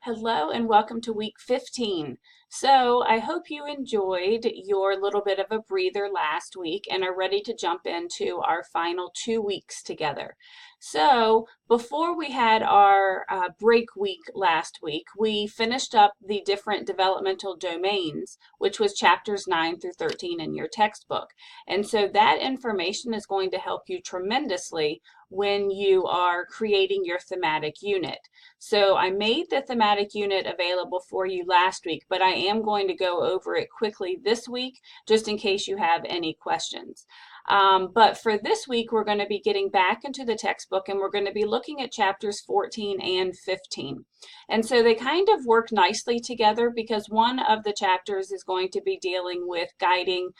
Hello and welcome to week 15. So I hope you enjoyed your little bit of a breather last week and are ready to jump into our final 2 weeks together. So before we had our break week last week, we finished up the different developmental domains, which was chapters 9 through 13 in your textbook. And so that information is going to help you tremendously when you are creating your thematic unit. So I made the thematic unit available for you last week, but I am going to go over it quickly this week, just in case you have any questions. But for this week, we're going to be getting back into the textbook and we're going to be looking at chapters 14 and 15. And so they kind of work nicely together because one of the chapters is going to be dealing with guiding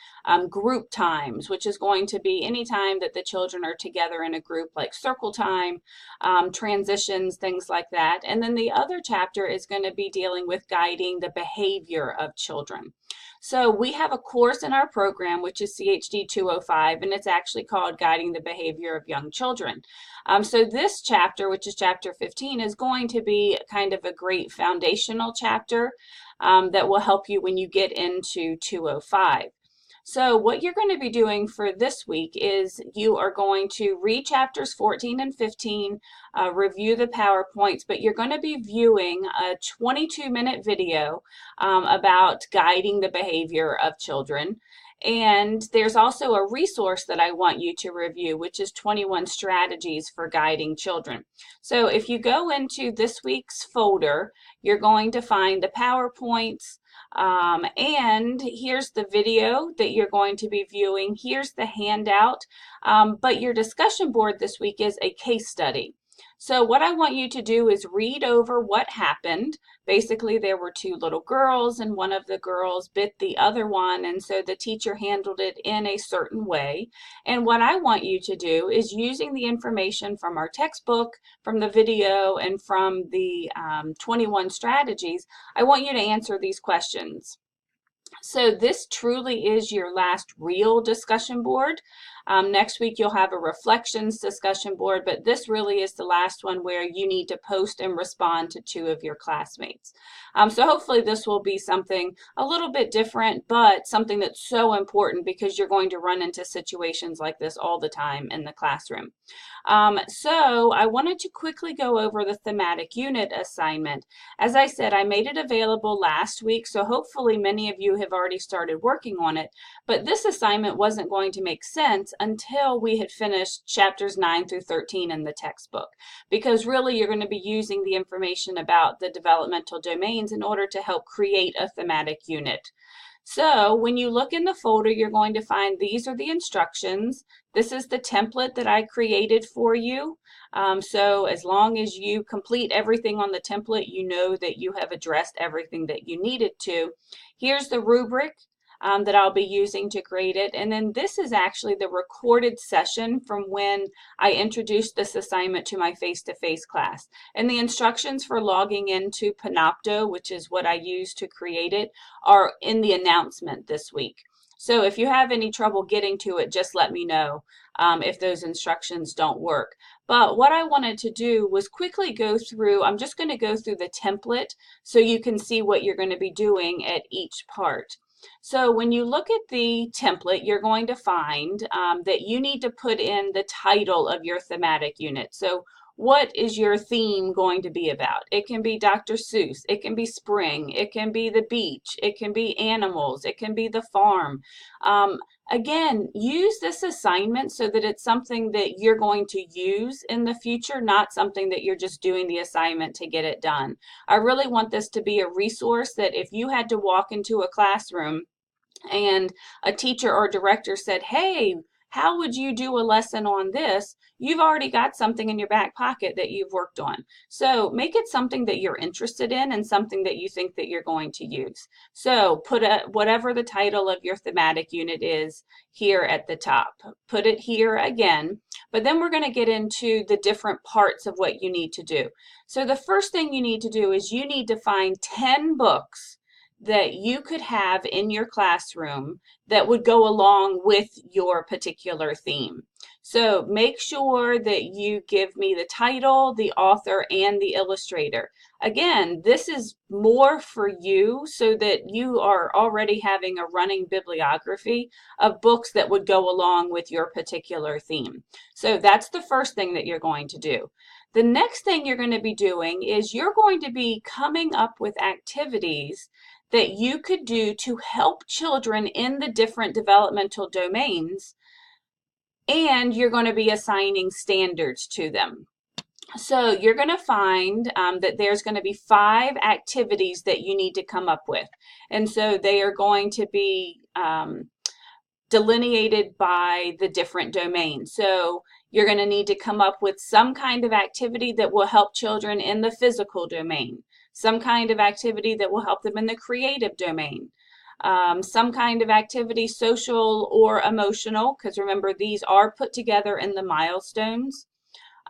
group times, which is going to be any time that the children are together in a group, like circle time, transitions, things like that. And then the other chapter is going to be dealing with guiding the behavior of children. So we have a course in our program, which is CHD 205, and it's actually called Guiding the Behavior of Young Children. So this chapter, which is chapter 15, is going to be kind of a great foundational chapter that will help you when you get into 205. So what you're going to be doing for this week is you are going to read chapters 14 and 15, review the PowerPoints, but you're going to be viewing a 22-minute video about guiding the behavior of children. And there's also a resource that I want you to review, which is 21 strategies for guiding children. So if you go into this week's folder, you're going to find the PowerPoints, and here's the video that you're going to be viewing. Here's the handout, but your discussion board this week is a case study. So what I want you to do is read over what happened. Basically, there were two little girls, and one of the girls bit the other one, and so the teacher handled it in a certain way. And what I want you to do is, using the information from our textbook, from the video, and from the 21 strategies, I want you to answer these questions. So this truly is your last real discussion board. Next week you'll have a reflections discussion board, but this really is the last one where you need to post and respond to 2 of your classmates. So hopefully this will be something a little bit different, but something that's so important because you're going to run into situations like this all the time in the classroom. So I wanted to quickly go over the thematic unit assignment. As I said, I made it available last week, so hopefully many of you have already started working on it, but this assignment wasn't going to make sense until we had finished chapters 9 through 13 in the textbook, because really you're going to be using the information about the developmental domains in order to help create a thematic unit. So when you look in the folder, you're going to find these are the instructions. This is the template that I created for you. So as long as you complete everything on the template, you know that you have addressed everything that you needed to. Here's the rubric that I'll be using to grade it. And then this is actually the recorded session from when I introduced this assignment to my face-to-face class. And the instructions for logging into Panopto, which is what I used to create it, are in the announcement this week. So if you have any trouble getting to it, just let me know if those instructions don't work. But what I wanted to do was quickly go through, I'm just going to go through the template so you can see what you're going to be doing at each part. So when you look at the template, you're going to find that you need to put in the title of your thematic unit. So what is your theme going to be about? It can be Dr. Seuss, it can be spring, it can be the beach, it can be animals, it can be the farm. Again, use this assignment so that it's something that you're going to use in the future, not something that you're just doing the assignment to get it done. I really want this to be a resource that if you had to walk into a classroom and a teacher or director said, hey, how would you do a lesson on this? You've already got something in your back pocket that you've worked on. So make it something that you're interested in and something that you think that you're going to use. So put whatever the title of your thematic unit is here at the top. Put it here again, but then we're going to get into the different parts of what you need to do. So the first thing you need to do is you need to find 10 books that you could have in your classroom that would go along with your particular theme. So make sure that you give me the title, the author, and the illustrator. Again, this is more for you so that you are already having a running bibliography of books that would go along with your particular theme. So that's the first thing that you're going to do. The next thing you're going to be doing is you're going to be coming up with activities that you could do to help children in the different developmental domains, and you're going to be assigning standards to them. So you're going to find that there's going to be 5 activities that you need to come up with. And so they are going to be delineated by the different domains. So you're going to need to come up with some kind of activity that will help children in the physical domain, some kind of activity that will help them in the creative domain, some kind of activity, social or emotional, because remember, these are put together in the milestones,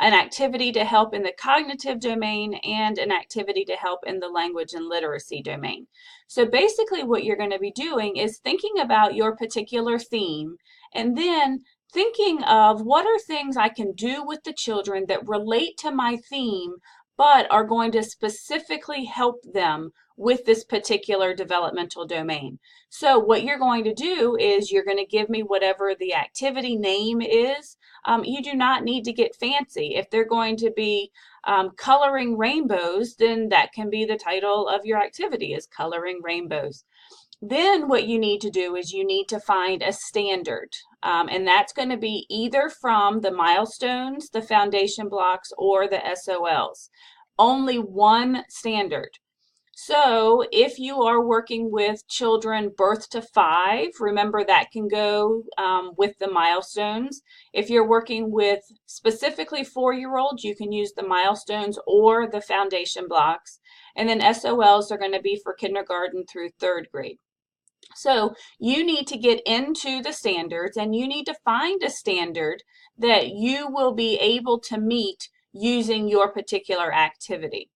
an activity to help in the cognitive domain, and an activity to help in the language and literacy domain. So basically what you're going to be doing is thinking about your particular theme and then thinking of what are things I can do with the children that relate to my theme but are going to specifically help them with this particular developmental domain. So what you're going to do is you're going to give me whatever the activity name is. You do not need to get fancy. If they're going to be coloring rainbows, then that can be the title of your activity, is coloring rainbows. Then what you need to do is you need to find a standard, and that's going to be either from the milestones, the foundation blocks, or the SOLs. Only one standard. So if you are working with children birth to 5, remember that can go with the milestones. If you're working with specifically 4-year-olds, you can use the milestones or the foundation blocks. And then SOLs are going to be for kindergarten through 3rd grade. So you need to get into the standards, and you need to find a standard that you will be able to meet using your particular activity.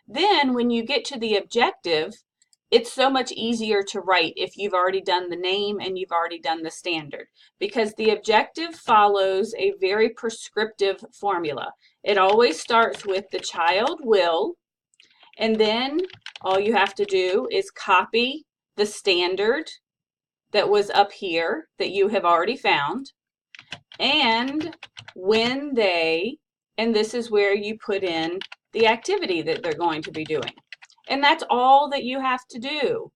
Then when you get to the objective, it's so much easier to write if you've already done the name and you've already done the standard, because the objective follows a very prescriptive formula. It always starts with the child will, and then all you have to do is copy the standard that was up here that you have already found, and when they, and this is where you put in the activity that they're going to be doing. And that's all that you have to do.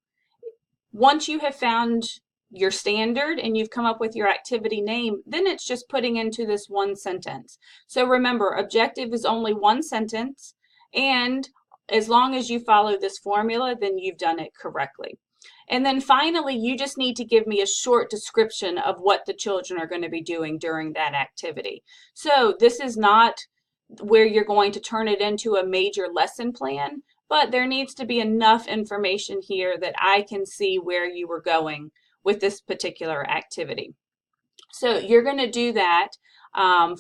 Once you have found your standard and you've come up with your activity name, then it's just putting into this one sentence. So remember, objective is only one sentence, and as long as you follow this formula, then you've done it correctly. And then finally, you just need to give me a short description of what the children are going to be doing during that activity. So this is not where you're going to turn it into a major lesson plan, but there needs to be enough information here that I can see where you were going with this particular activity. So you're going to do that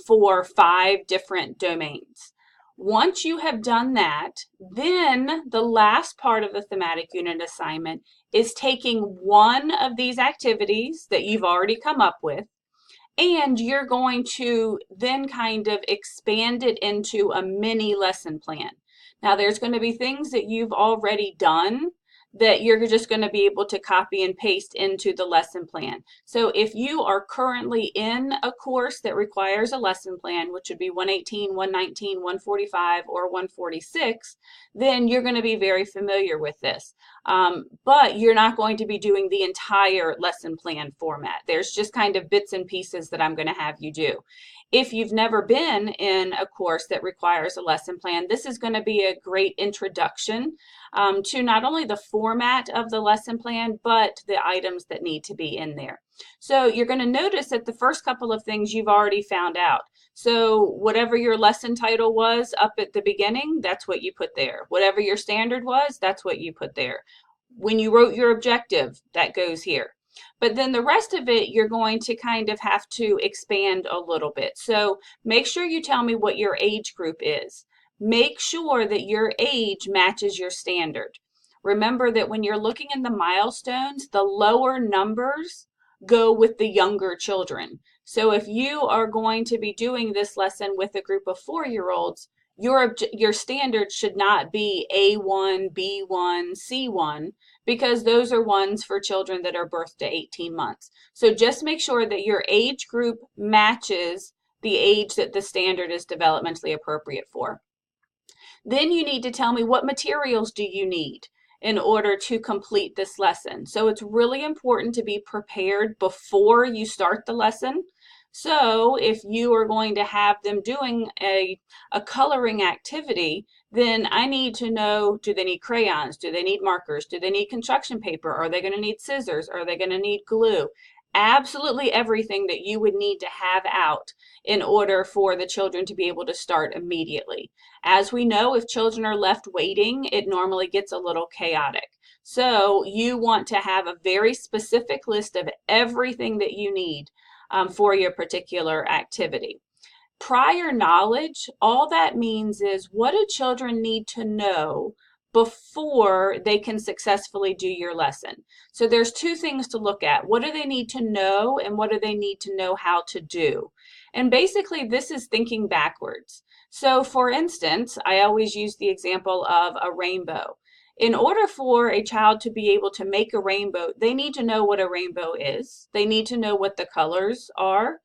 for 5 different domains. Once you have done that, then the last part of the thematic unit assignment is taking one of these activities that you've already come up with, and you're going to then kind of expand it into a mini lesson plan. Now, there's going to be things that you've already done that you're just going to be able to copy and paste into the lesson plan. So if you are currently in a course that requires a lesson plan, which would be 118, 119, 145, or 146, then you're going to be very familiar with this. But you're not going to be doing the entire lesson plan format. There's just kind of bits and pieces that I'm going to have you do. If you've never been in a course that requires a lesson plan, this is going to be a great introduction to not only the format of the lesson plan, but the items that need to be in there. So you're going to notice that the first couple of things you've already found out. So whatever your lesson title was up at the beginning, that's what you put there. Whatever your standard was, that's what you put there. When you wrote your objective, that goes here. But then the rest of it, you're going to kind of have to expand a little bit. So make sure you tell me what your age group is. Make sure that your age matches your standard. Remember that when you're looking in the milestones, the lower numbers go with the younger children. So if you are going to be doing this lesson with a group of 4-year-olds, your standard should not be A1, B1, C1, because those are ones for children that are birthed to 18 months. So just make sure that your age group matches the age that the standard is developmentally appropriate for. Then you need to tell me, what materials do you need in order to complete this lesson? So it's really important to be prepared before you start the lesson. So if you are going to have them doing a coloring activity, then I need to know, do they need crayons? Do they need markers? Do they need construction paper? Are they going to need scissors? Are they going to need glue? Absolutely everything that you would need to have out in order for the children to be able to start immediately. As we know, if children are left waiting, it normally gets a little chaotic. So you want to have a very specific list of everything that you need for your particular activity. Prior knowledge, all that means is, what do children need to know before they can successfully do your lesson? So there's two things to look at. What do they need to know, and what do they need to know how to do? And basically this is thinking backwards. So for instance, I always use the example of a rainbow. In order for a child to be able to make a rainbow, they need to know what a rainbow is. They need to know what the colors are.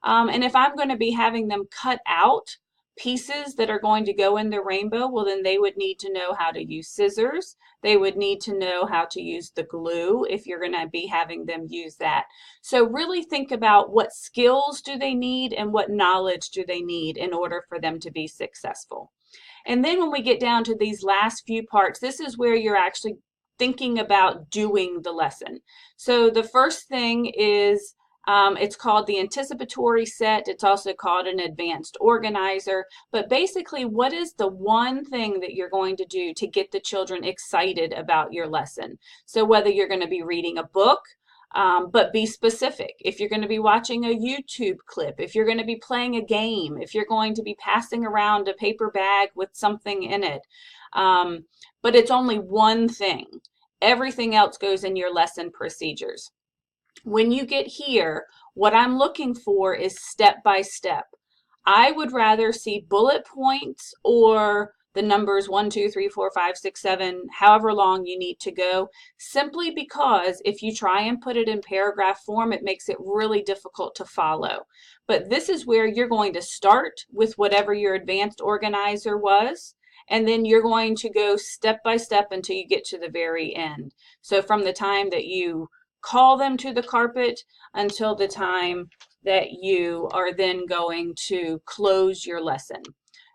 And if I'm going to be having them cut out pieces that are going to go in the rainbow, well, then they would need to know how to use scissors. They would need to know how to use the glue if you're going to be having them use that. So really think about, what skills do they need and what knowledge do they need in order for them to be successful. And then when we get down to these last few parts, this is where you're actually thinking about doing the lesson. So the first thing is, it's called the anticipatory set. It's also called an advanced organizer. But basically, what is the one thing that you're going to do to get the children excited about your lesson? So whether you're going to be reading a book, but be specific. If you're going to be watching a YouTube clip, if you're going to be playing a game, if you're going to be passing around a paper bag with something in it. But it's only one thing. Everything else goes in your lesson procedures. When you get here, what I'm looking for is step by step. I would rather see bullet points or the numbers 1, 2, 3, 4, 5, 6, 7, however long you need to go, simply because if you try and put it in paragraph form, it makes it really difficult to follow. But this is where you're going to start with whatever your advanced organizer was, and then you're going to go step by step until you get to the very end. So from the time that you call them to the carpet until the time that you are then going to close your lesson.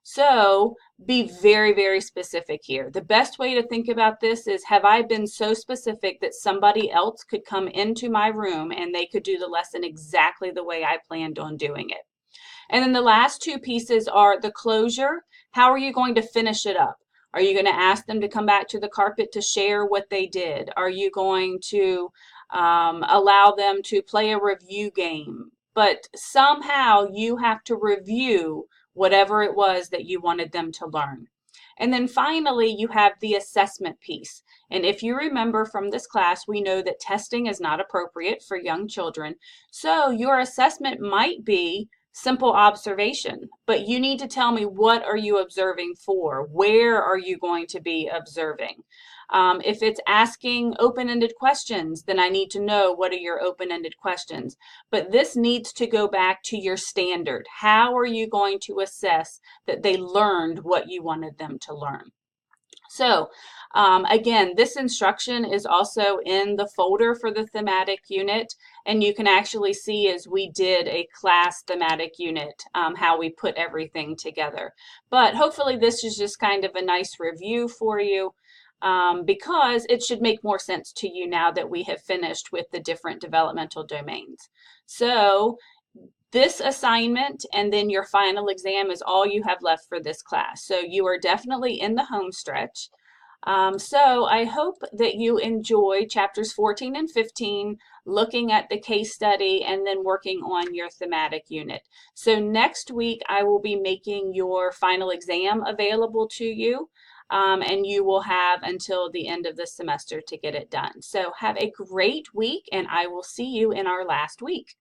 So be very, very specific here. The best way to think about this is, have I been so specific that somebody else could come into my room and they could do the lesson exactly the way I planned on doing it? And then the last two pieces are the closure. How are you going to finish it up? Are you going to ask them to come back to the carpet to share what they did? Are you going to allow them to play a review game? But somehow you have to review whatever it was that you wanted them to learn. And then finally, you have the assessment piece. And if you remember from this class, we know that testing is not appropriate for young children. So your assessment might be simple observation, but you need to tell me, what are you observing for? Where are you going to be observing? If it's asking open-ended questions, then I need to know, what are your open-ended questions? But this needs to go back to your standard. How are you going to assess that they learned what you wanted them to learn? So again, this instruction is also in the folder for the thematic unit, and you can actually see, as we did a class thematic unit, how we put everything together. But hopefully this is just kind of a nice review for you, because it should make more sense to you now that we have finished with the different developmental domains. So this assignment and then your final exam is all you have left for this class. So you are definitely in the home stretch. So I hope that you enjoy chapters 14 and 15, looking at the case study and then working on your thematic unit. So next week I will be making your final exam available to you, and you will have until the end of the semester to get it done. So have a great week, and I will see you in our last week.